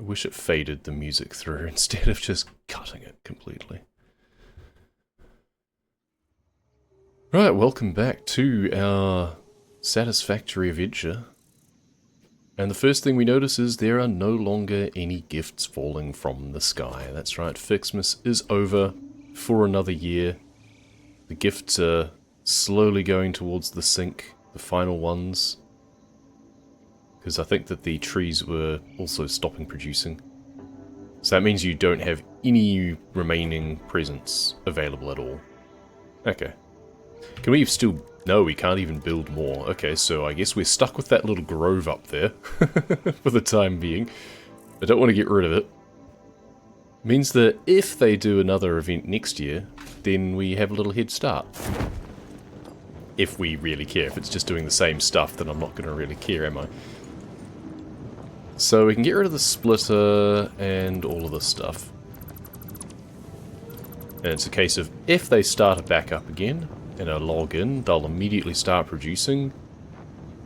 wish it faded the music through instead of just cutting it completely. Right, welcome back to our Satisfactory adventure. And the first thing we notice is there are no longer any gifts falling from the sky. That's right, Fixmas is over for another year. The gifts are slowly going towards the sink, the final ones. Because I think that the trees were also stopping producing. So that means you don't have any remaining presents available at all. Okay. Can we still... No, we can't even build more. Okay, so I guess we're stuck with that little grove up there for the time being. I don't want to get rid of it. Means that if they do another event next year, then we have a little head start. If we really care. If it's just doing the same stuff, then I'm not going to really care, am I? So we can get rid of the splitter and all of this stuff. And it's a case of if they start it back up again, and I log in, they'll immediately start producing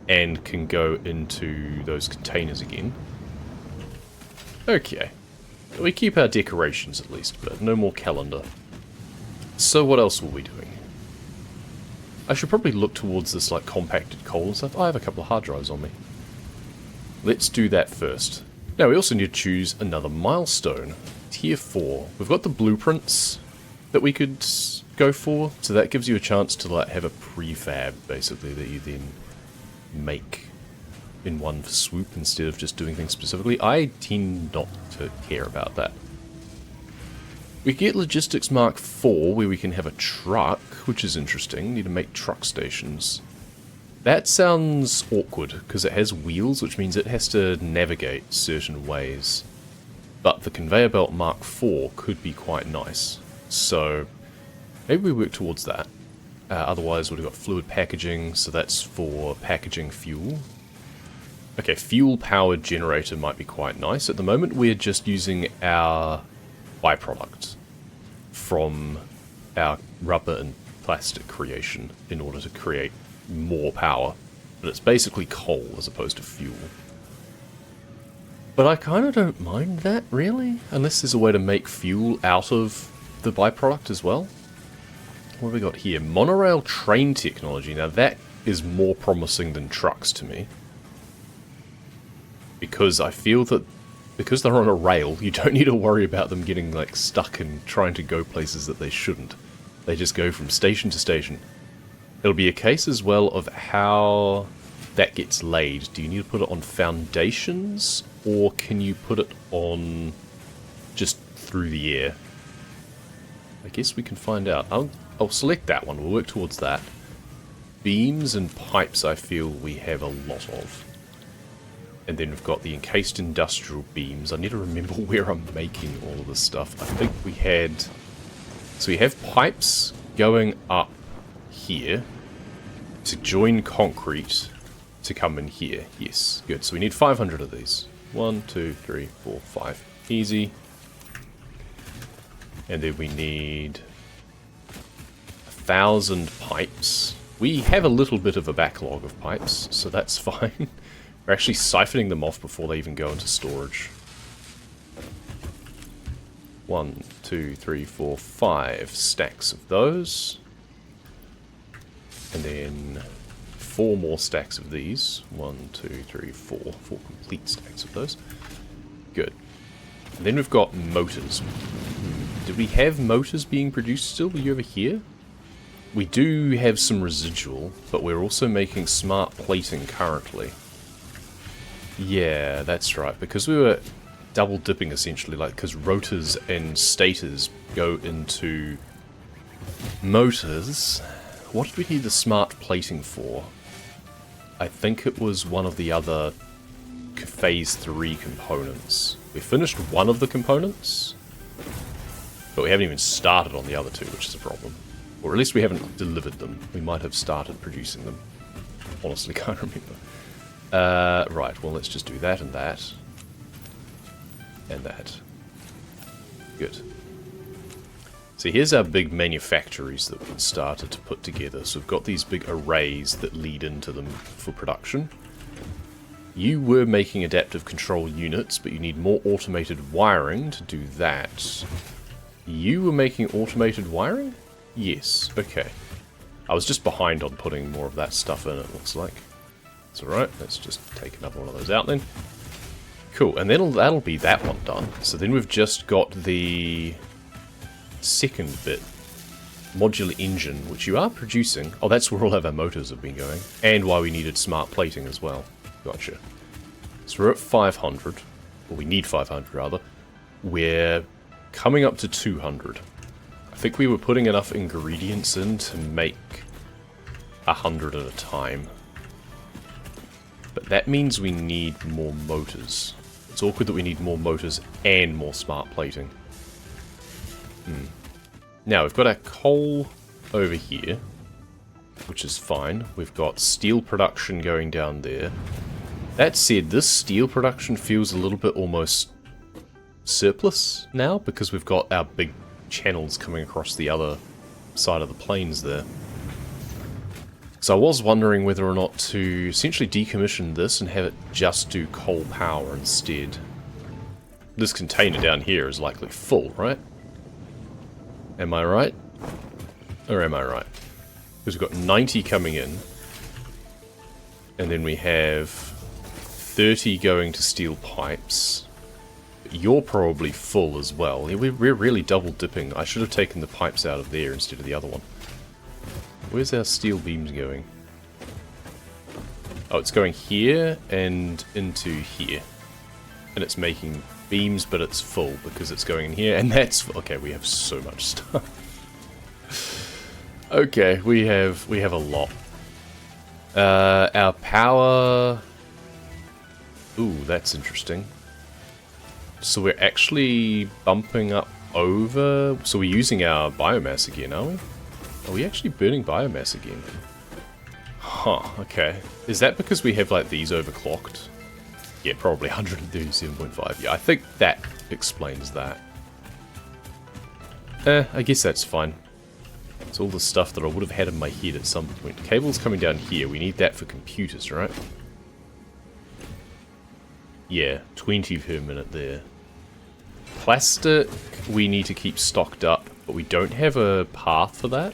and can go into those containers again. Okay. We keep our decorations at least, but no more calendar. So what else will we be doing? I should probably look towards this like compacted coal and stuff. I have a couple of hard drives on me. Let's do that first. Now we also need to choose another milestone. Tier 4. We've got the blueprints that we could go for, so that gives you a chance to like have a prefab basically that you then make in one swoop instead of just doing things specifically. I tend not to care about that. We get logistics mark 4 where we can have a truck, which is interesting. Need to make truck stations. That sounds awkward because it has wheels, which means it has to navigate certain ways. But the conveyor belt mark 4 could be quite nice. So maybe we work towards that. Otherwise, we've got fluid packaging, so that's for packaging fuel. Okay, fuel-powered generator might be quite nice. At the moment, we're just using our byproduct from our rubber and plastic creation in order to create more power. But it's basically coal as opposed to fuel. But I kind of don't mind that, really. Unless there's a way to make fuel out of the byproduct as well. What have we got here? Monorail train technology. Now that is more promising than trucks to me. Because I feel that because they're on a rail, you don't need to worry about them getting like stuck and trying to go places that they shouldn't. They just go from station to station. It'll be a case as well of how that gets laid. Do you need to put it on foundations, or can you put it on just through the air? I guess we can find out. I'll select that one. We'll work towards that. Beams and pipes I feel we have a lot of. And then we've got the encased industrial beams. I need to remember where I'm making all of this stuff. I think we had... So we have pipes going up here to join concrete to come in here. Yes, good. So we need 500 of these. 1, 2, 3, 4, 5. Easy. And then we need 1,000 pipes. We have a little bit of a backlog of pipes, so that's fine. We're actually siphoning them off before they even go into storage. 1, 2, 3, 4, 5 stacks of those. And then 4 more stacks of these. 1, 2, 3, 4. 4 complete stacks of those. Good. And then we've got motors. Did we have motors being produced still? Were you over here? We do have some residual, but we're also making smart plating currently. Yeah, that's right. Because we were double dipping essentially, like, because rotors and stators go into motors. What did we need the smart plating for? I think it was one of the other Phase 3 components. We finished one of the components, but we haven't even started on the other two, which is a problem. Or at least we haven't delivered them. We might have started producing them. Honestly, can't remember. Right, well, let's just do that and that. And that. Good. So here's our big manufactories that we've started to put together. So we've got these big arrays that lead into them for production. You were making adaptive control units, but you need more automated wiring to do that. You were making automated wiring? Yes, okay. I was just behind on putting more of that stuff in, it looks like. It's alright, let's just take another one of those out then. Cool, and then that'll be that one done. So then we've just got the second bit. Modular engine, which you are producing. Oh, that's where all of our motors have been going. And why we needed smart plating as well. Gotcha. So we're at 500. Or we need 500, rather. We're coming up to 200. I think we were putting enough ingredients in to make 100 at a time. But that means we need more motors. It's awkward that we need more motors and more smart plating. Now, we've got our coal over here, which is fine. We've got steel production going down there. That said, this steel production feels a little bit almost surplus now, because we've got our big channels coming across the other side of the plains there. So I was wondering whether or not to essentially decommission this and have it just do coal power instead. This container down here is likely full, right? Am I right? Or am I right? Because we've got 90 coming in. And then we have 30 going to steel pipes. You're probably full as well. We're really double dipping. I should have taken the pipes out of there instead of the other one. Where's our steel beams going? Oh, it's going here and into here. And it's making beams, but it's full because it's going in here. And that's... Okay, we have so much stuff. Okay, we have a lot. Our power... Ooh, that's interesting. So we're actually bumping up over... So we're using our biomass again, are we? Are we actually burning biomass again? Huh, okay. Is that because we have, like, these overclocked? Yeah, probably 137.5. Yeah, I think that explains that. I guess that's fine. It's all the stuff that I would have had in my head at some point. Cable's coming down here. We need that for computers, right? Yeah, 20 per minute there. Plastic, we need to keep stocked up, but we don't have a path for that.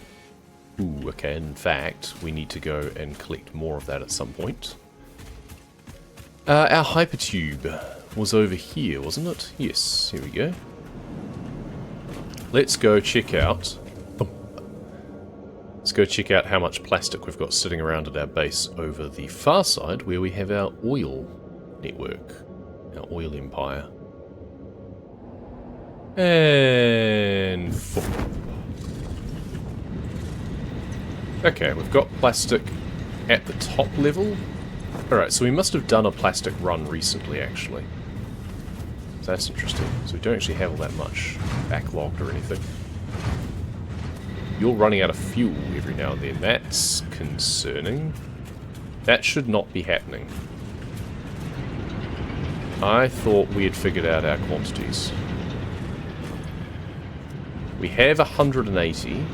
Ooh, okay, in fact, we need to go and collect more of that at some point. Our hypertube was over here, wasn't it? Yes, here we go. Let's go check out... Let's go check out how much plastic we've got sitting around at our base over the far side, where we have our oil network. Our oil empire. And... Okay, we've got plastic at the top level. Alright, so we must have done a plastic run recently, actually. So that's interesting. So we don't actually have all that much backlogged or anything. You're running out of fuel every now and then. That's concerning. That should not be happening. I thought we had figured out our quantities. We have 180.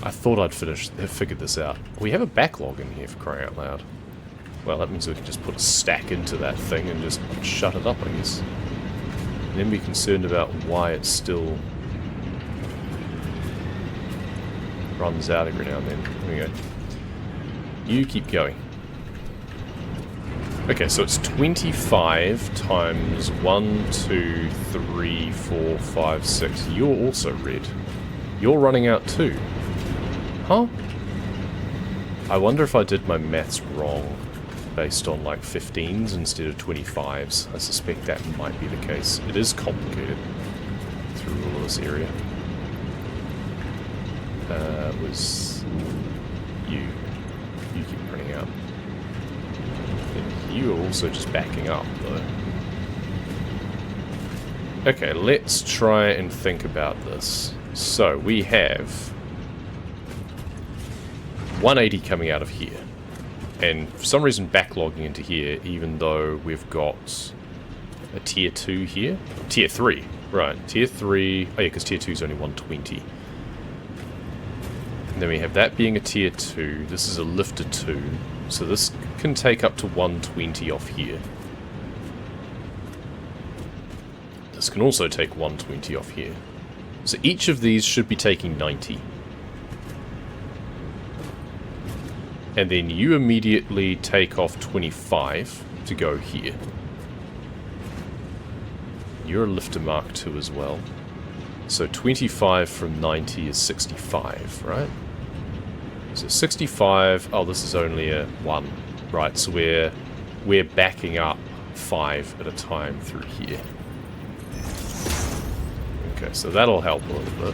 I thought I'd have figured this out. We have a backlog in here, for crying out loud. Well, that means we can just put a stack into that thing and just shut it up, I guess. And then be concerned about why it still runs out every now and then. There we go. You keep going. Okay, so it's 25 times 1, 2, 3, 4, 5, 6. You're also red. You're running out too. Huh? I wonder if I did my maths wrong, based on like 15s instead of 25s. I suspect that might be the case. It is complicated through all of this area. Was you. You keep running out. And you are also just backing up, though. Okay, let's try and think about this. So, we have 180 coming out of here. And for some reason backlogging into here, even though we've got a tier 2 here. Tier 3, right. Tier 3, oh yeah, because tier 2 is only 120. And then we have that being a tier 2. This is a lifter 2. So this can take up to 120 off here. This can also take 120 off here. So each of these should be taking 90. And then you immediately take off 25 to go here. You're a lifter mark 2 as well. So 25 from 90 is 65, right? So 65, oh, this is only a 1. Right, so we're backing up 5 at a time through here. Okay, so that'll help a little bit.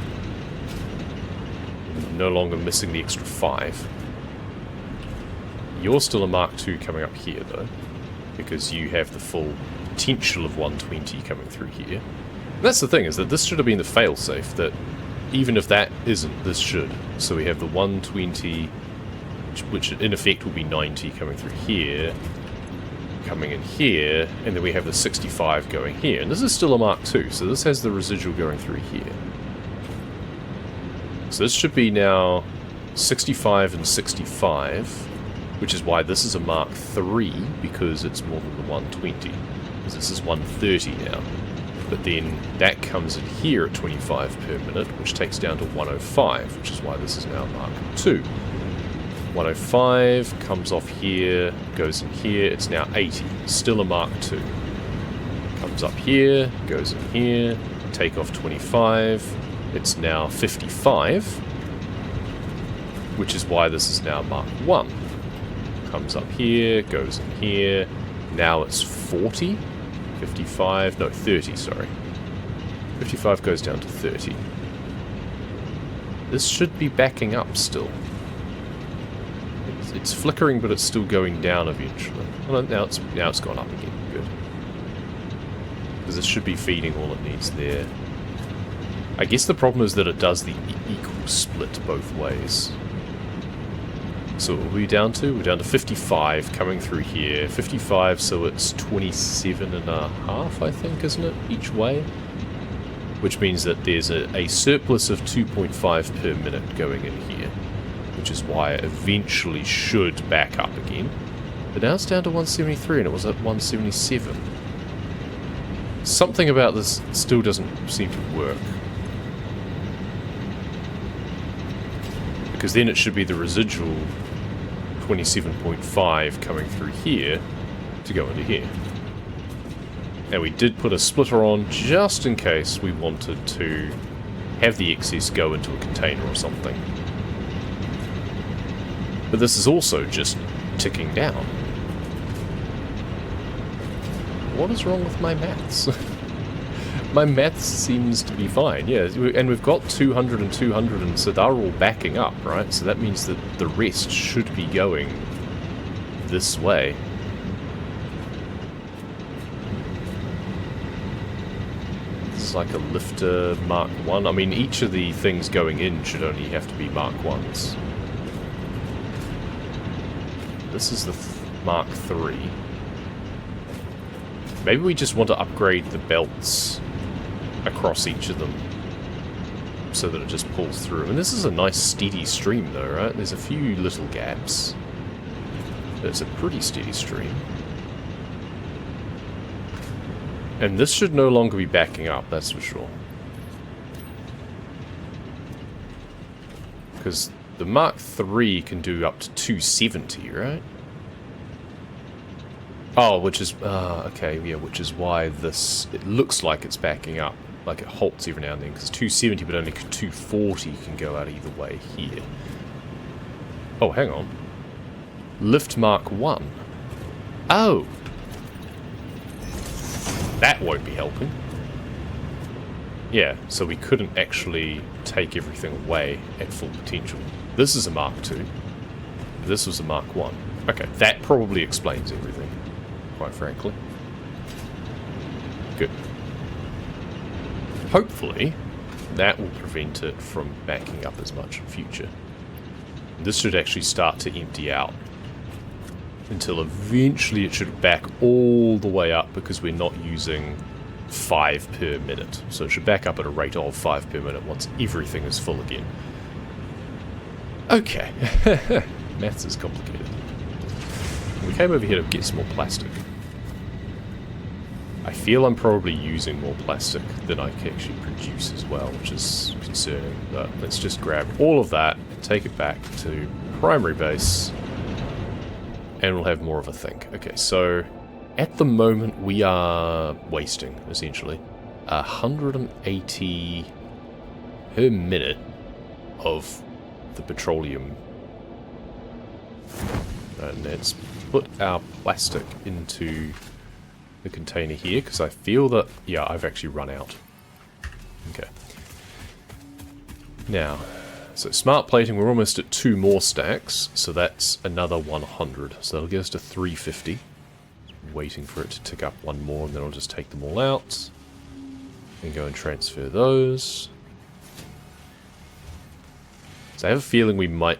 No longer missing the extra 5. You're still a Mark 2 coming up here, though, because you have the full potential of 120 coming through here. And that's the thing, is that this should have been the failsafe, that even if that isn't, this should. So we have the 120, which in effect will be 90 coming through here, coming in here, and then we have the 65 going here. And this is still a Mark II, so this has the residual going through here. So this should be now 65 and 65, which is why this is a Mark III, because it's more than the 120. Because this is 130 now. But then that comes in here at 25 per minute, which takes down to 105, which is why this is now Mark II. 105 comes off here, goes in here, it's now 80, still a Mark II. Comes up here, goes in here, take off 25, it's now 55, which is why this is now Mark I. Comes up here, goes in here, now it's 40, 55, no, 30, sorry. 55 goes down to 30. This should be backing up still. It's flickering, but it's still going down eventually. Well, now it's gone up again. Good. Because it should be feeding all it needs there. I guess the problem is that it does the equal split both ways. So what are we down to? We're down to 55 coming through here. 55, so it's 27.5, I think, isn't it? Each way. Which means that there's a surplus of 2.5 per minute going in here. Which is why it eventually should back up again. But now it's down to 173 and it was at 177. Something about this still doesn't seem to work. Because then it should be the residual 27.5 coming through here to go into here. Now we did put a splitter on just in case we wanted to have the excess go into a container or something. But this is also just ticking down. What is wrong with my maths? My maths seems to be fine, yeah. And we've got 200 and 200, and so they're all backing up, right? So that means that the rest should be going this way. This is like a lifter Mark 1. I mean, each of the things going in should only have to be Mark 1s. This is the Mark III. Maybe we just want to upgrade the belts across each of them so that it just pulls through. And this is a nice steady stream though, right? There's a few little gaps. But it's a pretty steady stream. And this should no longer be backing up, that's for sure. Because the Mark III can do up to 270, right? Oh, which is, okay, yeah, which is why this, it looks like it's backing up. Like it halts every now and then, because 270 but only 240 can go out either way here. Oh, hang on. Lift Mark 1. Oh! That won't be helping. Yeah, so we couldn't actually take everything away at full potential. This is a Mark II. This was a Mark I. Okay, that probably explains everything, quite frankly. Good. Hopefully, that will prevent it from backing up as much in future. This should actually start to empty out until eventually it should back all the way up because we're not using 5 per minute. So it should back up at a rate of 5 per minute once everything is full again. Okay. Maths is complicated. We came over here to get some more plastic. I feel I'm probably using more plastic than I can actually produce as well, which is concerning. But let's just grab all of that, take it back to primary base, and we'll have more of a think. Okay, so at the moment we are wasting, essentially, 180 per minute of the petroleum. And let's put our plastic into the container here, because I feel that, yeah, I've actually run out. Okay. Now, so smart plating, we're almost at 2 more stacks, so that's another 100. So that'll get us to 350. Waiting for it to tick up one more, and then I'll just take them all out. And go and transfer those. So I have a feeling we might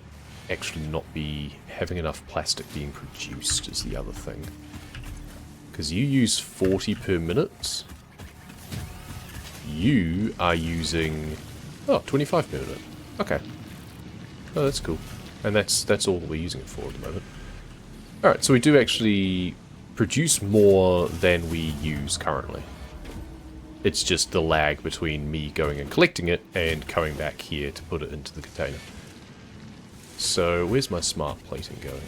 actually not be having enough plastic being produced is the other thing. Because you use 40 per minute. You are using... oh, 25 per minute. Okay. Oh, that's cool. And that's all that we're using it for at the moment. Alright, so we do actually produce more than we use currently. It's just the lag between me going and collecting it and coming back here to put it into the container. So, where's my smart plating going?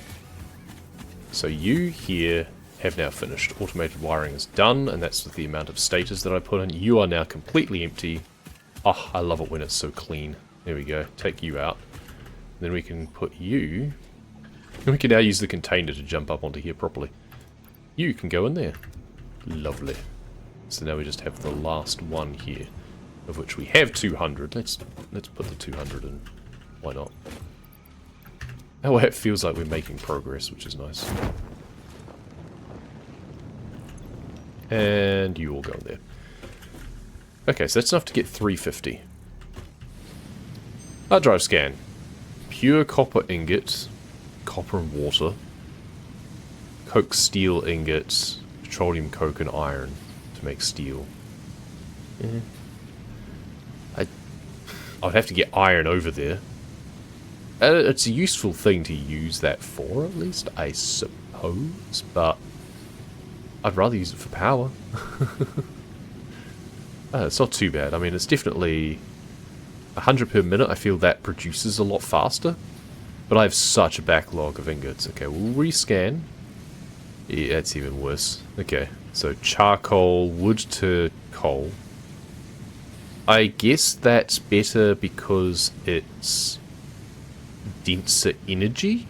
So you here have now finished. Automated wiring is done, and that's with the amount of stators that I put in. You are now completely empty. Oh, I love it when it's so clean. There we go. Take you out. Then we can put you... and we can now use the container to jump up onto here properly. You can go in there. Lovely. So now we just have the last one here, of which we have 200. Let's put the 200 in. Why not? Oh, it feels like we're making progress, which is nice. And you all go in there. Okay, so that's enough to get 350. Hard drive scan. Pure copper ingot, copper and water, coke steel ingots, petroleum coke and iron to make steel. Yeah. I would have to get iron over there. It's a useful thing to use that for, at least, I suppose, but I'd rather use it for power. It's not too bad. I mean, it's definitely 100 per minute. I feel that produces a lot faster, but I have such a backlog of ingots. Okay, we'll rescan. Yeah, that's even worse. Okay, so charcoal, wood to coal. I guess that's better because it's denser energy,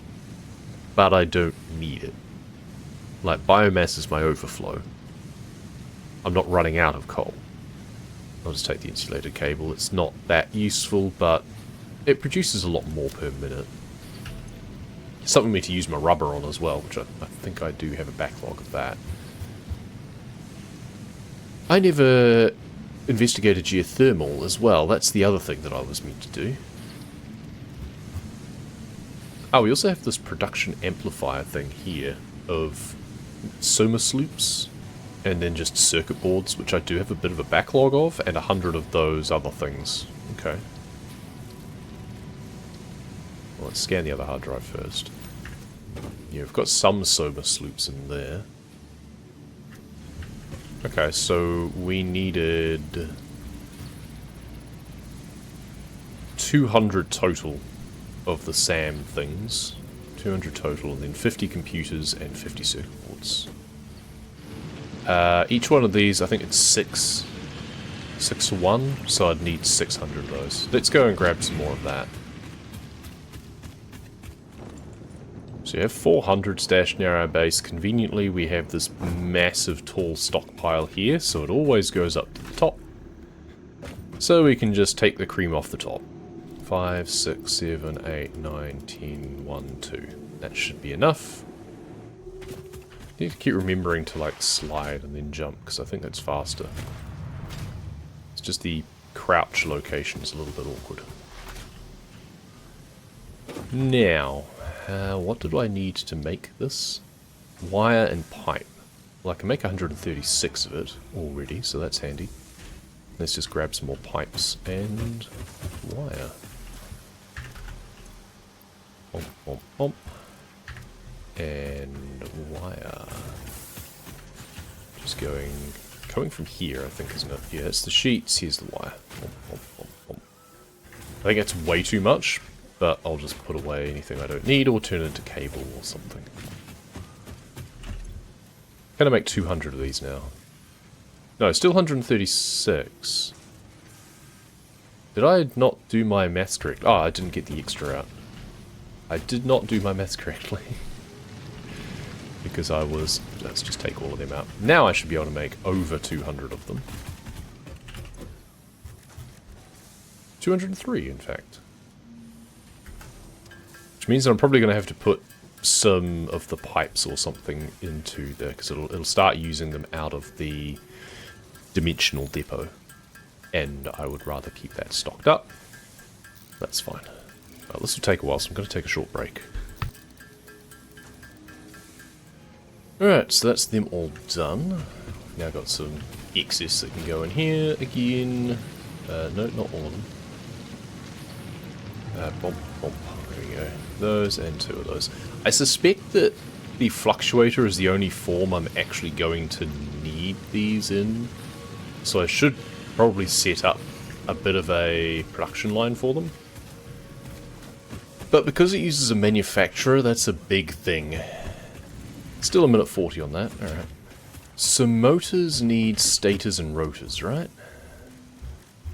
but I don't need it. Like, biomass is my overflow. I'm not running out of coal. I'll just take the insulated cable. It's not that useful, but it produces a lot more per minute. Something me to use my rubber on as well, which I think I do have a backlog of that. I never investigated geothermal as well. That's the other thing that I was meant to do. Oh, we also have this production amplifier thing here of Somersloops and then just circuit boards, which I do have a bit of a backlog of, and 100 of those other things. Okay. Well, let's scan the other hard drive first. Yeah, we've got some Somersloops in there. Okay, so we needed 200 total of the SAM things. 200 total, and then 50 computers and 50 circuit boards. Each one of these, I think it's 6 to 1, so I'd need 600 of those. Let's go and grab some more of that. So you have 400 stashed near our base. Conveniently, we have this massive tall stockpile here, so it always goes up to the top. So we can just take the cream off the top. 5, 6, 7, 8, 9, 10, 1, 2. That should be enough. Need to keep remembering to, like, slide and then jump, because I think that's faster. It's just the crouch location is a little bit awkward. Now, what did I need to make this? Wire and pipe. Well, I can make 136 of it already, so that's handy. Let's just grab some more pipes and wire. Bump, bump. And wire. Just coming from here, I think, isn't it? Yeah, it's the sheets, here's the wire. Bump, bump, bump, bump. I think it's way too much, but I'll just put away anything I don't need or turn it into cable or something. Can I make 200 of these now? No, still 136. Did I not do my maths correct? Oh, I didn't get the extra out. I did not do my maths correctly. Because let's just take all of them out. Now I should be able to make over 200 of them. 203, in fact. Which means that I'm probably going to have to put some of the pipes or something into there, because it'll start using them out of the dimensional depot. And I would rather keep that stocked up. That's fine. This will take a while, so I'm going to take a short break. Alright, so that's them all done. Now got some excess that can go in here again. No, not all of them. Bump, bump. There we go. Those and 2 of those. I suspect that the fluctuator is the only form I'm actually going to need these in. So I should probably set up a bit of a production line for them. But because it uses a manufacturer, that's a big thing. Still a minute 40 on that. Alright. So motors need stators and rotors, right?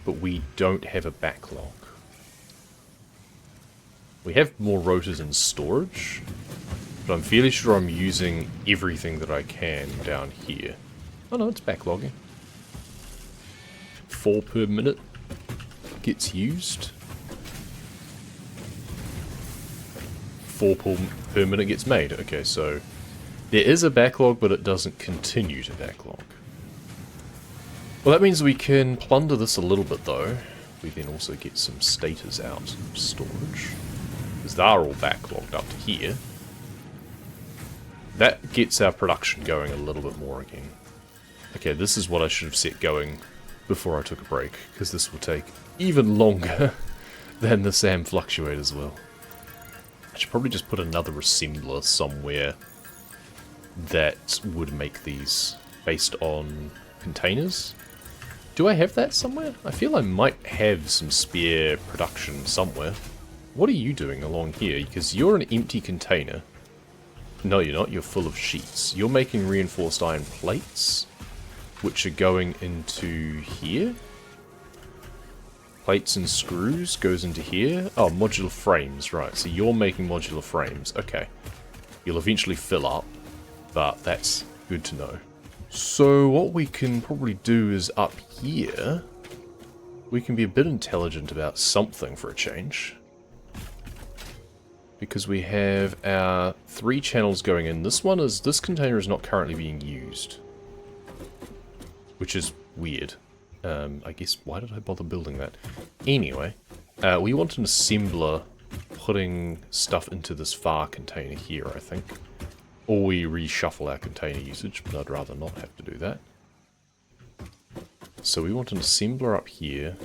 But we don't have a backlog. We have more rotors in storage, but I'm fairly sure I'm using everything that I can down here. Oh no, it's backlogging. 4 per minute gets used. 4 per minute gets made. Okay, so there is a backlog, but it doesn't continue to backlog. Well, that means we can plunder this a little bit, though. We then also get some stators out of storage, because they're all backlogged up to here. That gets our production going a little bit more again. Okay, this is what I should have set going before I took a break, because this will take even longer than the SAM fluctuators will. I should probably just put another assembler somewhere that would make these based on containers. Do I have that somewhere? I feel I might have some spare production somewhere. What are you doing along here? Because you're an empty container. No, you're not. You're full of sheets. You're making reinforced iron plates, which are going into here. Plates and screws goes into here. Oh, modular frames, right. So you're making modular frames. Okay. You'll eventually fill up, but that's good to know. So what we can probably do is up here, we can be a bit intelligent about something for a change. Because we have our 3 channels going in. This container is not currently being used. Which is weird. I guess, why did I bother building that? Anyway, we want an assembler putting stuff into this far container here, I think. Or we reshuffle our container usage, but I'd rather not have to do that. So we want an assembler up here.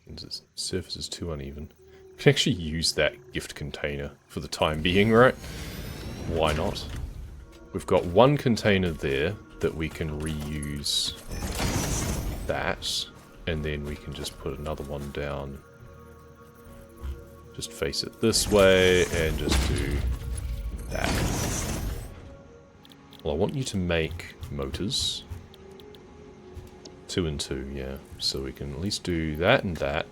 The surface is too uneven. We can actually use that gift container for the time being, right? Why not? We've got 1 container there that we can reuse that, and then we can just put another one down. Just face it this way, and just do that. Well, I want you to make motors. 2 and 2, yeah. So we can at least do that and that.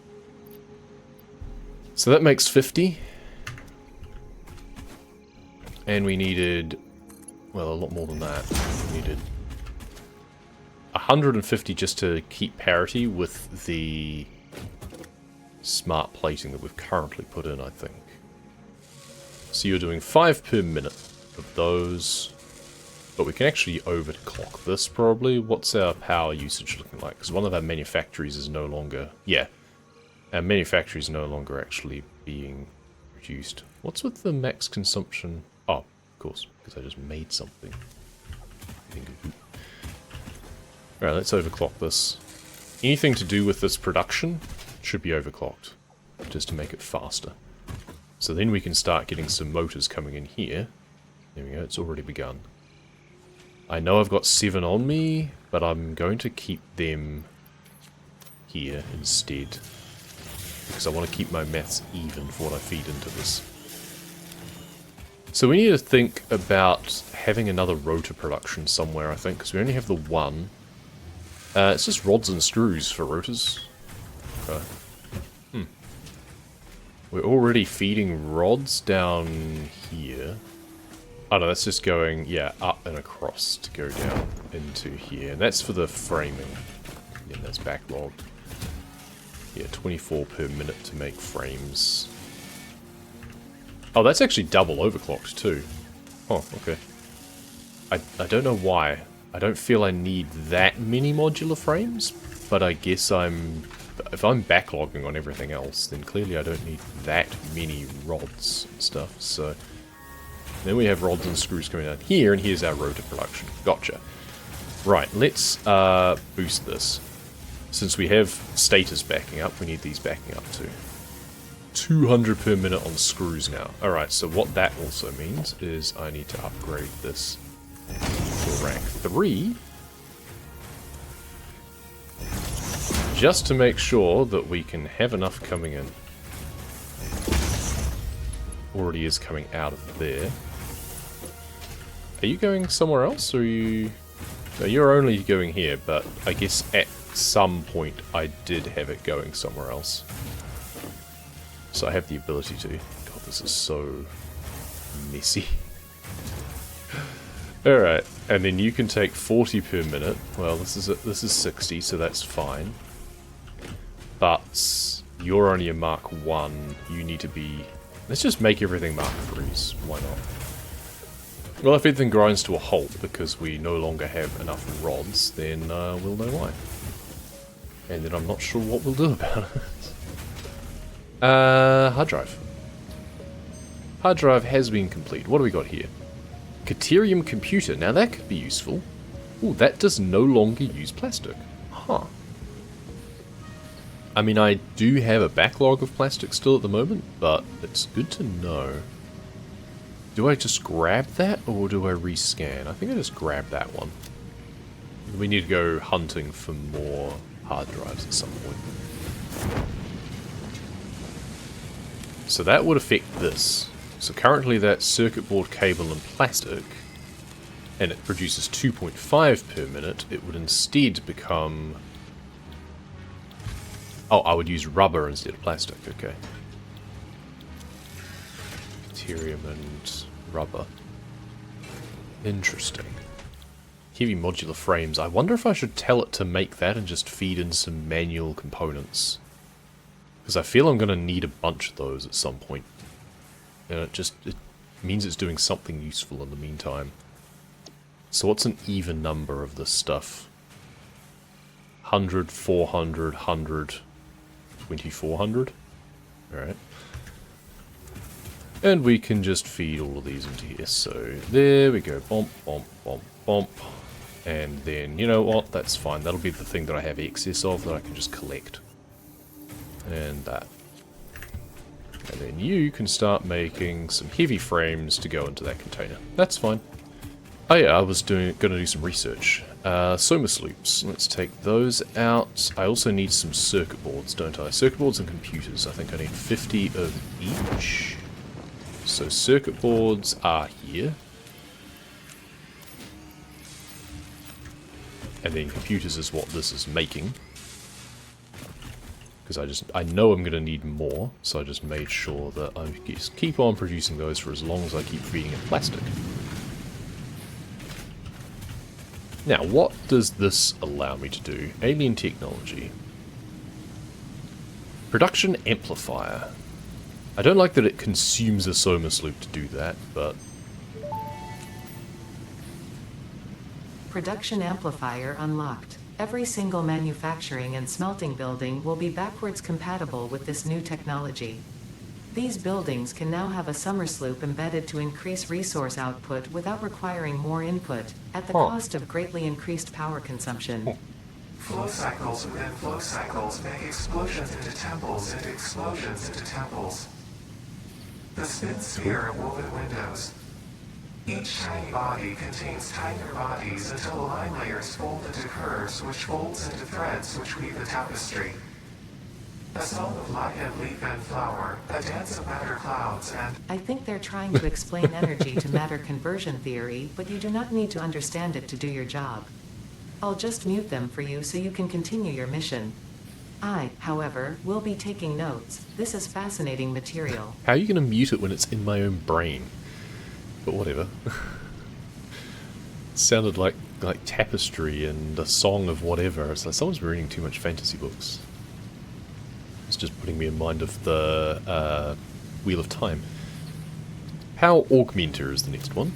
So that makes 50. And we needed, well, a lot more than that. We needed 150 just to keep parity with the smart plating that we've currently put in, I think. So you're doing 5 per minute of those. But we can actually overclock this, probably. What's our power usage looking like? Because one of our manufactories is no longer... Yeah. Our manufactory is no longer actually being reduced. What's with the max consumption? Oh, of course, because I just made something. Alright, let's overclock this. anything to do with this production should be overclocked, just to make it faster. So then we can start getting some motors coming in here. There we go, it's already begun. I know I've got 7 on me, but I'm going to keep them here instead. Because I want to keep my maths even for what I feed into this. So we need to think about having another rotor production somewhere, I think, because we only have the one. It's just rods and screws for rotors. Okay. We're already feeding rods down here. Oh no, that's just going, yeah, up and across to go down into here. And that's for the framing. Yeah, that's backlogged. Yeah, 24 per minute to make frames. Oh, that's actually double overclocked too. Oh, okay. I don't know why. I don't feel I need that many modular frames, but I guess if I'm backlogging on everything else, then clearly I don't need that many rods and stuff, so... Then we have rods and screws coming down here, and here's our rotor production. Gotcha. Right, let's boost this. Since we have status backing up, we need these backing up too. 200 per minute on screws now. Alright, so what that also means is I need to upgrade this to rank 3. Just to make sure that we can have enough coming in. Already is coming out of there. Are you going somewhere else, or are you... No, you're only going here, but I guess at some point I did have it going somewhere else. So I have the ability to... God, this is so messy. Alright, and then you can take 40 per minute. Well, this is 60, so that's fine. But you're only a Mark 1. You need to be... Let's just make everything Mark 3s. Why not? Well, if everything grinds to a halt because we no longer have enough rods, then we'll know why. And then I'm not sure what we'll do about it. Hard drive. Hard drive has been complete. What do we got here? Caterium computer. Now that could be useful. Ooh, that does no longer use plastic. Huh. I mean, I do have a backlog of plastic still at the moment, but it's good to know. Do I just grab that, or do I rescan? I think I just grab that one. We need to go hunting for more hard drives at some point. So that would affect this. So currently that's circuit board, cable, and plastic, and it produces 2.5 per minute. It would instead become... Oh, I would use rubber instead of plastic, okay. Deuterium and rubber. Interesting. Heavy modular frames. I wonder if I should tell it to make that and just feed in some manual components. Because I feel I'm going to need a bunch of those at some point. And it means it's doing something useful in the meantime. So what's an even number of this stuff? 100, 400, 100, 2400? Alright. And we can just feed all of these into here. So there we go. Bomp, bomp, bomp, bomp. And then, you know what? That's fine. That'll be the thing that I have excess of that I can just collect. And that. And then you can start making some heavy frames to go into that container. That's fine. Oh yeah, I was gonna do some research. Somersloops. Let's take those out. I also need some circuit boards, don't I? Circuit boards and computers. I think I need 50 of each. So circuit boards are here. And then computers is what this is making. Because I know I'm going to need more, so I just made sure that I just keep on producing those for as long as I keep feeding in plastic. Now, what does this allow me to do? Alien technology. Production amplifier. I don't like that it consumes a Somersloop to do that, but... Production amplifier unlocked. Every single manufacturing and smelting building will be backwards compatible with this new technology. These buildings can now have a Somersloop embedded to increase resource output without requiring more input, at the cost of greatly increased power consumption. Flow cycles within flow cycles make explosions into temples into explosions into temples. The spin sphere of woven windows. Each tiny body contains tinier bodies until the line layers fold into curves which folds into threads which weave the tapestry. A song of light and leaf and flower, a dance of matter clouds and... I think they're trying to explain energy to matter conversion theory, but you do not need to understand it to do your job. I'll just mute them for you so you can continue your mission. I, however, will be taking notes. This is fascinating material. How are you going to mute it when it's in my own brain? But whatever. It sounded like tapestry and a song of whatever. It's like someone's been reading too much fantasy books. It's just putting me in mind of the Wheel of Time. Power Augmenter is the next one.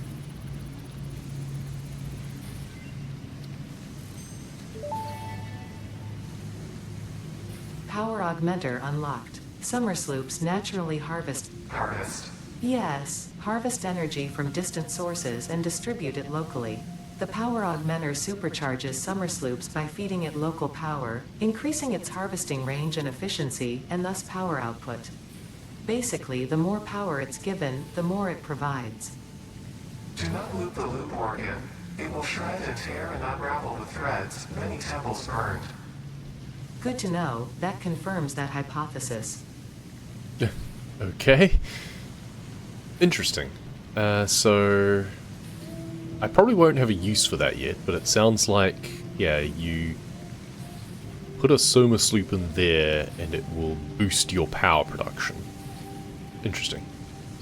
Power Augmenter unlocked. Somersloops naturally harvest. Harvest. Yes, harvest energy from distant sources and distribute it locally. The Power Augmenter supercharges Somersloops by feeding it local power, increasing its harvesting range and efficiency, and thus power output. Basically, the more power it's given, the more it provides. Do not loop the loop organ. It will shred and tear and unravel the threads, many temples burned. Good to know, that confirms that hypothesis. Okay. Interesting. So... I probably won't have a use for that yet, but it sounds like, yeah, you put a Somersloop in there and it will boost your power production. Interesting.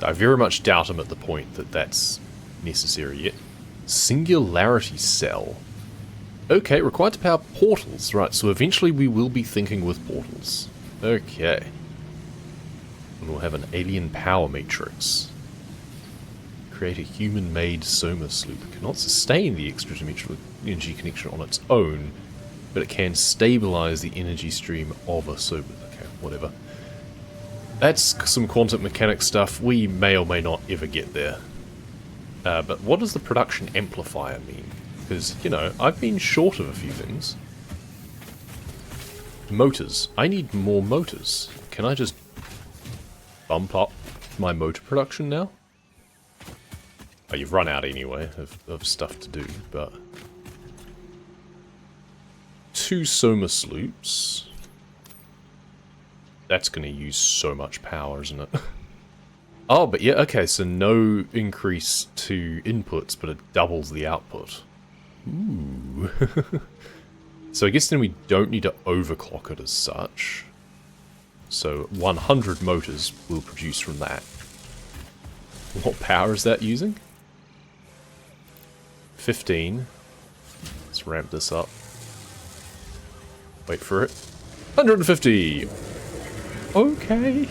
I very much doubt I'm at the point that that's necessary yet. Singularity Cell. Okay, required to power portals. Right, so eventually we will be thinking with portals. Okay. And we'll have an alien power matrix. Create a human-made Somersloop. Cannot sustain the extradimensional energy connection on its own, but it can stabilize the energy stream of a Somersloop. Okay, whatever. That's some quantum mechanics stuff. We may or may not ever get there. But what does the production amplifier mean? Because, you know, I've been short of a few things. Motors. I need more motors. Can I just bump up my motor production now? Oh, you've run out anyway of stuff to do, but... 2 Somersloops. That's going to use so much power, isn't it? Oh, but yeah, okay, so no increase to inputs, but it doubles the output. Ooh. So I guess then we don't need to overclock it as such. So 100 motors will produce from that. What power is that using? 15. Let's ramp this up. Wait for it. 150! Okay.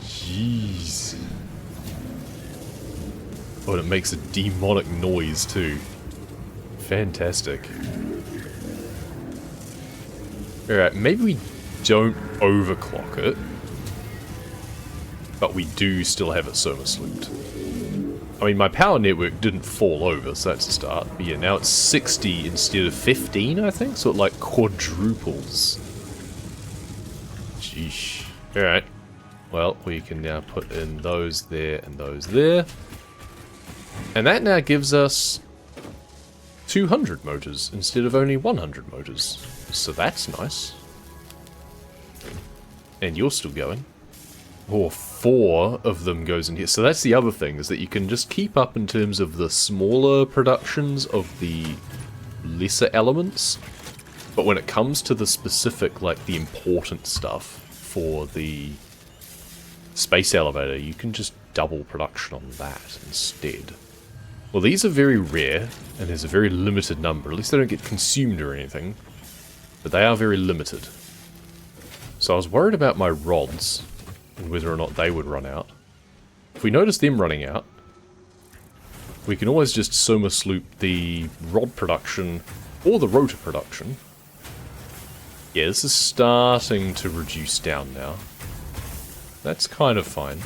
Jeez. Oh, and it makes a demonic noise too. Fantastic. Alright, maybe we don't overclock it. But we do still have it Somerslooped. I mean, my power network didn't fall over, so that's a start. But yeah, now it's 60 instead of 15, I think? So it, like, quadruples. Jeesh. Alright. Well, we can now put in those there and those there. And that now gives us 200 motors instead of only 100 motors. So that's nice. And you're still going. Or 4 of them goes in here. So that's the other thing, is that you can just keep up in terms of the smaller productions of the lesser elements. But when it comes to the specific, like the important stuff for the space elevator, you can just double production on that instead. Well, these are very rare, and there's a very limited number. At least they don't get consumed or anything. But they are very limited. So I was worried about my rods, and whether or not they would run out. If we notice them running out, we can always just Somersloop the rod production, or the rotor production. Yeah, this is starting to reduce down now. That's kind of fine.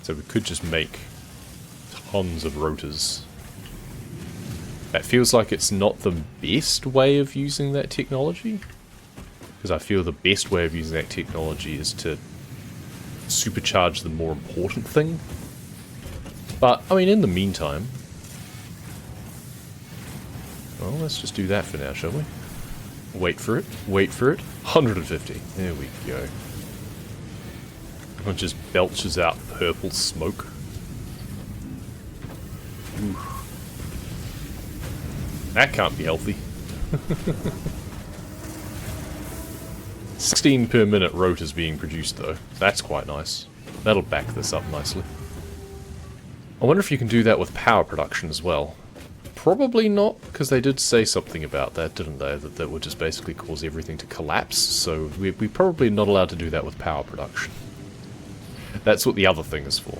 So we could just make tons of rotors. That feels like it's not the best way of using that technology. Because I feel the best way of using that technology is to supercharge the more important thing. But, I mean, in the meantime... Well, let's just do that for now, shall we? Wait for it. Wait for it. 150. There we go. It just belches out purple smoke. Ooh. That can't be healthy. 16 per minute rotors being produced though. That's quite nice. That'll back this up nicely. I wonder if you can do that with power production as well. Probably not, because they did say something about that, didn't they? That would just basically cause everything to collapse, so we're probably not allowed to do that with power production. That's what the other thing is for.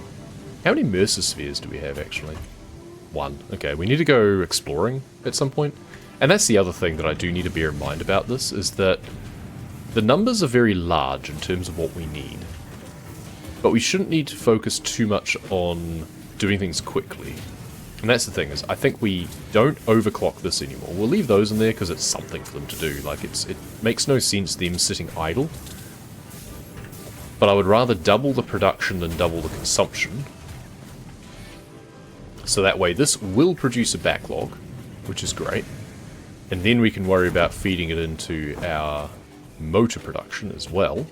How many Mercer spheres do we have, actually? 1. Okay, we need to go exploring at some point. And that's the other thing that I do need to bear in mind about this, is that the numbers are very large in terms of what we need. But we shouldn't need to focus too much on doing things quickly. And that's the thing, is I think we don't overclock this anymore. We'll leave those in there because it's something for them to do. Like, it makes no sense them sitting idle. But I would rather double the production than double the consumption. So that way this will produce a backlog, which is great. And then we can worry about feeding it into our motor production as well.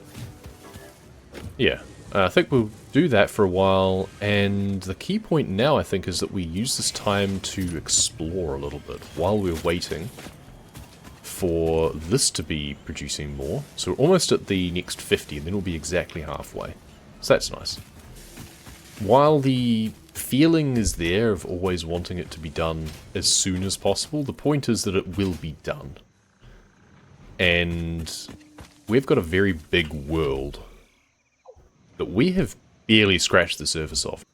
Yeah, I think we'll do that for a while, and the key point now I think is that we use this time to explore a little bit while we're waiting for this to be producing more. So we're almost at the next 50, and then we'll be exactly halfway. So that's nice. While the feeling is there of always wanting it to be done as soon as possible, the point is that it will be done. And we've got a very big world that we have barely scratched the surface of.